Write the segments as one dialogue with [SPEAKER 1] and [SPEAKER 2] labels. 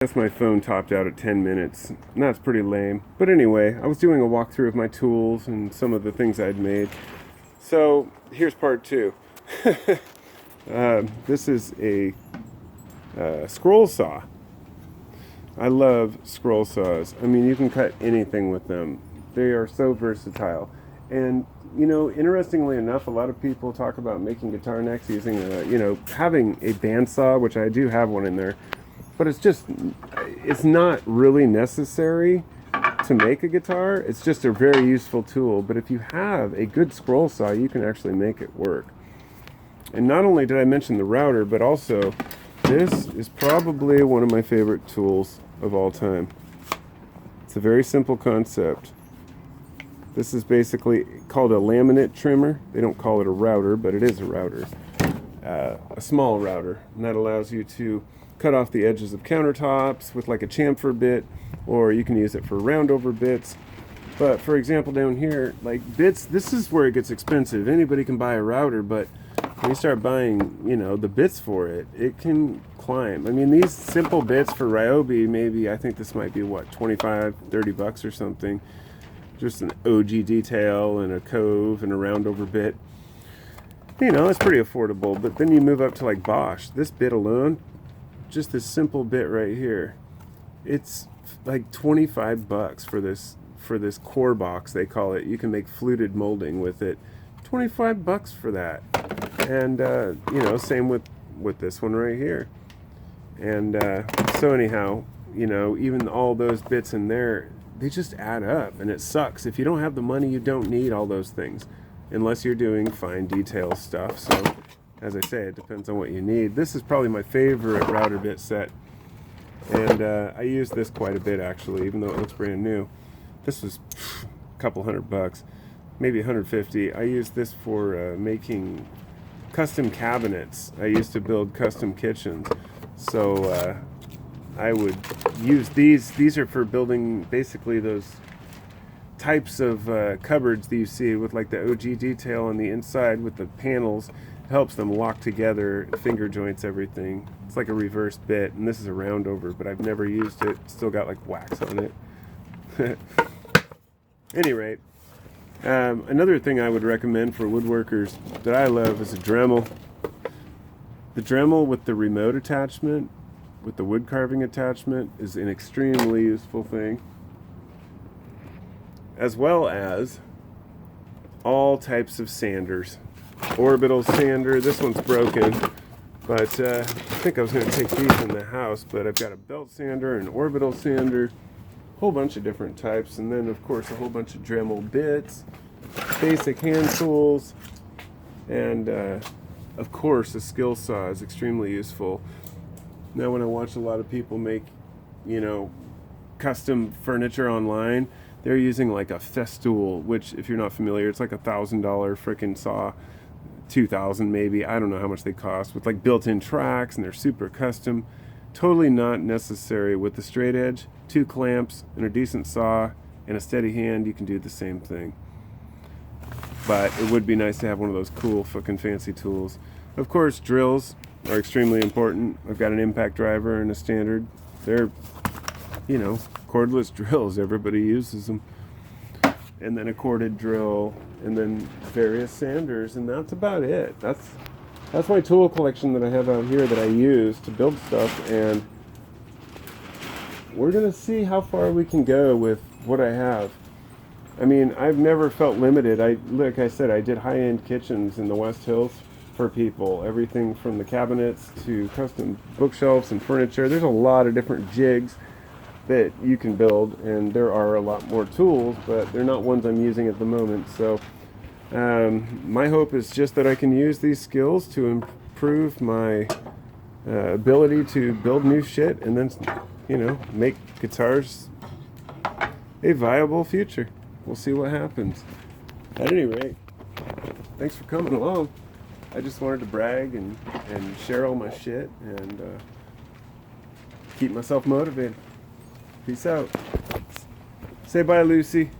[SPEAKER 1] Guess my phone topped out at 10 minutes, and that's pretty lame. But anyway, I was doing a walkthrough of my tools and some of the things I'd made. So here's part two. This is a scroll saw. I love scroll saws. I mean, you can cut anything with them. They are so versatile. And, you know, interestingly enough, a lot of people talk about making guitar necks using, having a bandsaw, which I do have one in there. But it's not really necessary to make a guitar. It's just a very useful tool. But if you have a good scroll saw, you can actually make it work. And not only did I mention the router, but also this is probably one of my favorite tools of all time. It's a very simple concept. This is basically called a laminate trimmer. They don't call it a router, but it is a router. A small router. And that allows you to cut off the edges of countertops with like a chamfer bit, or you can use it for round over bits. But for example, down here, like bits, this is where it gets expensive. Anybody can buy a router, but when you start buying, the bits for it, it can climb. I mean, these simple bits for Ryobi, maybe, I think this might be what, 25, 30 bucks or something. Just an OG detail and a cove and a round over bit. It's pretty affordable. But then you move up to like Bosch. This bit alone, just this simple bit right here, it's like 25 bucks for this core box, they call it. You can make fluted molding with it. 25 bucks for that. And same with this one right here. And so anyhow, even all those bits in there, they just add up, and it sucks. If you don't have the money, you don't need all those things unless you're doing fine detail stuff. So as I say, it depends on what you need. This is probably my favorite router bit set. And I use this quite a bit, actually, even though it looks brand new. This was a couple $100, maybe 150. I use this for making custom cabinets. I used to build custom kitchens. So I would use these. These are for building basically those types of cupboards that you see with like the OG detail on the inside with the panels. Helps them lock together, finger joints, everything. It's like a reverse bit, and this is a round over, but I've never used it. Still got like wax on it. Any rate, another thing I would recommend for woodworkers that I love is a Dremel. The Dremel with the remote attachment, with the wood carving attachment, is an extremely useful thing. As well as all types of sanders. Orbital sander. This one's broken, but I think I was going to take these in the house, but I've got a belt sander, an orbital sander, a whole bunch of different types, and then of course a whole bunch of Dremel bits, basic hand tools, and of course a skill saw is extremely useful. Now when I watch a lot of people make custom furniture online, they're using like a Festool, which if you're not familiar, it's like $1,000 freaking saw. 2,000 maybe, I don't know how much they cost, with like built-in tracks, and they're super custom. Totally not necessary. With the straight edge, 2 clamps, and a decent saw, and a steady hand, you can do the same thing. But it would be nice to have one of those cool fucking fancy tools. Of course, drills are extremely important. I've got an impact driver and a standard. They're, cordless drills. Everybody uses them. And then a corded drill, and then various sanders, and that's about it. That's my tool collection that I have out here that I use to build stuff, and we're gonna see how far we can go with what I have. I mean, I've never felt limited. Like I said, I did high-end kitchens in the West Hills for people. Everything from the cabinets to custom bookshelves and furniture. There's a lot of different jigs that you can build, and there are a lot more tools, but they're not ones I'm using at the moment. So my hope is just that I can use these skills to improve my ability to build new shit, and then make guitars a viable future. We'll see what happens. At any rate, thanks for coming along. I just wanted to brag and share all my shit and keep myself motivated. Peace out. Say bye, Lucy.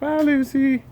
[SPEAKER 1] Bye, Lucy.